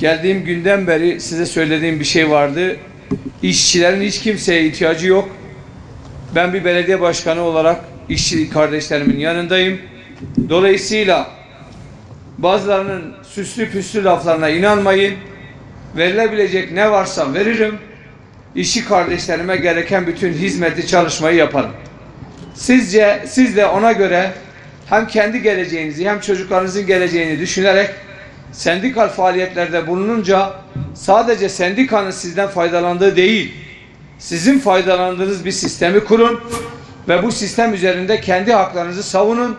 Geldiğim günden beri size söylediğim bir şey vardı. İşçilerin hiç kimseye ihtiyacı yok. Ben bir belediye başkanı olarak işçi kardeşlerimin yanındayım. Dolayısıyla bazılarının süslü püslü laflarına inanmayın. Verilebilecek ne varsa veririm. İşçi kardeşlerime gereken bütün hizmeti, çalışmayı yaparım. Siz de ona göre hem kendi geleceğinizi hem çocuklarınızın geleceğini düşünerek sendikal faaliyetlerde bulununca sadece sendikanın sizden faydalandığı değil, sizin faydalandığınız bir sistemi kurun ve bu sistem üzerinde kendi haklarınızı savunun.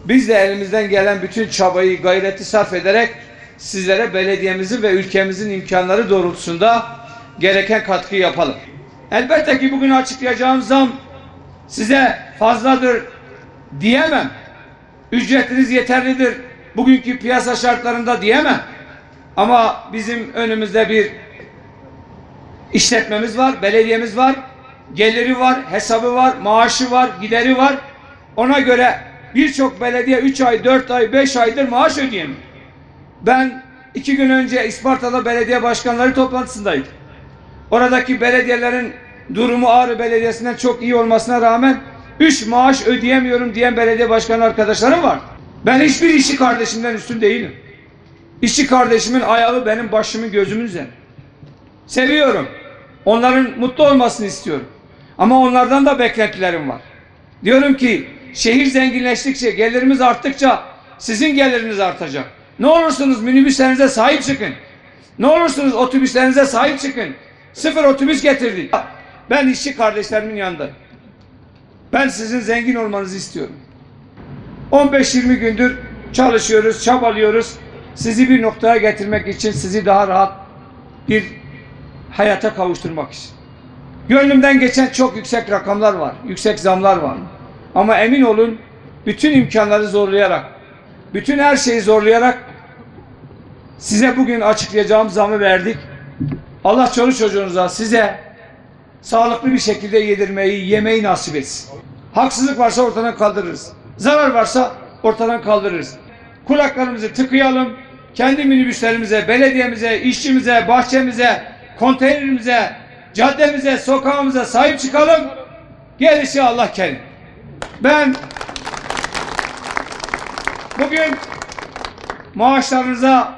Biz de elimizden gelen bütün çabayı, gayreti sarf ederek sizlere belediyemizin ve ülkemizin imkanları doğrultusunda gereken katkıyı yapalım. Elbette ki bugün açıklayacağım zam size fazladır diyemem. Ücretiniz yeterlidir bugünkü piyasa şartlarında diyemem. Ama bizim önümüzde bir işletmemiz var, belediyemiz var, geliri var, hesabı var, maaşı var, gideri var. Ona göre birçok belediye 3 ay, 4 ay, 5 aydır maaş ödeyemiyor. Ben 2 gün önce İsparta'da belediye başkanları toplantısındaydım. Oradaki belediyelerin durumu Ağrı Belediyesi'nden çok iyi olmasına rağmen 3 maaş ödeyemiyorum diyen belediye başkanı arkadaşlarım var. Ben hiçbir işçi kardeşimden üstün değilim. İşçi kardeşimin ayağı benim başımın gözümün üzerinde. Seviyorum. Onların mutlu olmasını istiyorum. Ama onlardan da beklentilerim var. Diyorum ki şehir zenginleştikçe, gelirimiz arttıkça sizin geliriniz artacak. Ne olursunuz minibüslerinize sahip çıkın. Ne olursunuz otobüslerinize sahip çıkın. 0 otobüs getirdik. Ben işçi kardeşlerimin yanındayım. Ben sizin zengin olmanızı istiyorum. 15-20 gündür çalışıyoruz, çabalıyoruz. Sizi bir noktaya getirmek için, sizi daha rahat bir hayata kavuşturmak için. Gönlümden geçen çok yüksek rakamlar var, yüksek zamlar var. Ama emin olun bütün imkanları zorlayarak, bütün her şeyi zorlayarak size bugün açıklayacağım zamı verdik. Allah çoluk çocuğunuza, size sağlıklı bir şekilde yedirmeyi, yemeyi nasip etsin. Haksızlık varsa ortadan kaldırırız. Zarar varsa ortadan kaldırırız. Kulaklarımızı tıkayalım. Kendi minibüslerimize, belediyemize, işçimize, bahçemize, konteynerimize, caddemize, sokağımıza sahip çıkalım. Gerisi Allah kerim. Ben bugün maaşlarınıza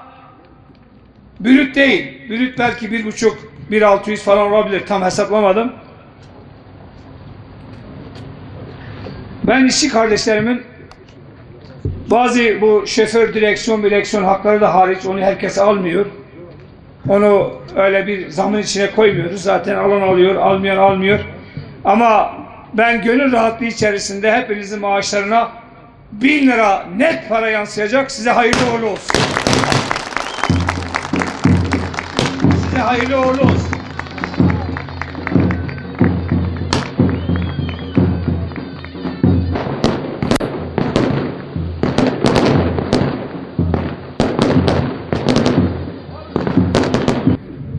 brüt değil, brüt belki 1,5, 1,600 falan olabilir. Tam hesaplamadım. Ben işçi kardeşlerimin bazı bu şoför direksiyon hakları da hariç, onu herkes almıyor. Onu öyle bir zamın içine koymuyoruz. Zaten alan alıyor, almayan almıyor. Ama ben gönül rahatlığı içerisinde hepinizin maaşlarına 1000 lira net para yansıyacak. Size hayırlı uğurlu olsun. Size hayırlı uğurlu olsun.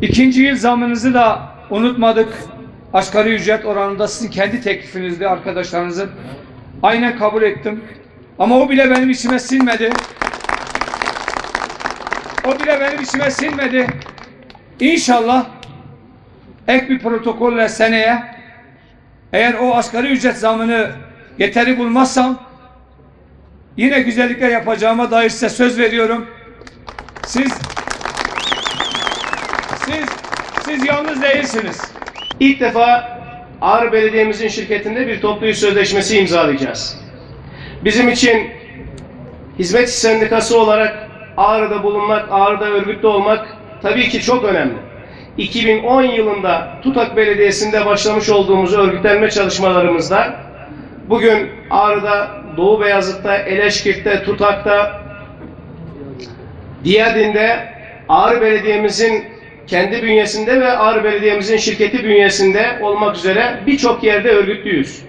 İkinci yıl zamınızı da unutmadık. Asgari ücret oranında sizin kendi teklifinizde arkadaşlarınızın aynen kabul ettim. Ama o bile benim içime sinmedi. O bile benim içime sinmedi. İnşallah ek bir protokolle seneye eğer o asgari ücret zamını yeteri bulmazsam yine güzellikler yapacağıma dair size söz veriyorum. Siz yalnız değilsiniz. İlk defa Ağrı Belediye'mizin şirketinde bir toplu iş sözleşmesi imzalayacağız. Bizim için hizmet İş Sendikası olarak Ağrı'da bulunmak, Ağrı'da örgütlü olmak tabii ki çok önemli. 2010 yılında Tutak Belediyesi'nde başlamış olduğumuz örgütlenme çalışmalarımızda bugün Ağrı'da, Doğu Beyazıt'ta, Eleşkirt'te, Tutak'ta, Diyadin'de Ağrı Belediye'mizin kendi bünyesinde ve Ağrı Belediye'mizin şirketi bünyesinde olmak üzere birçok yerde örgütlüyüz.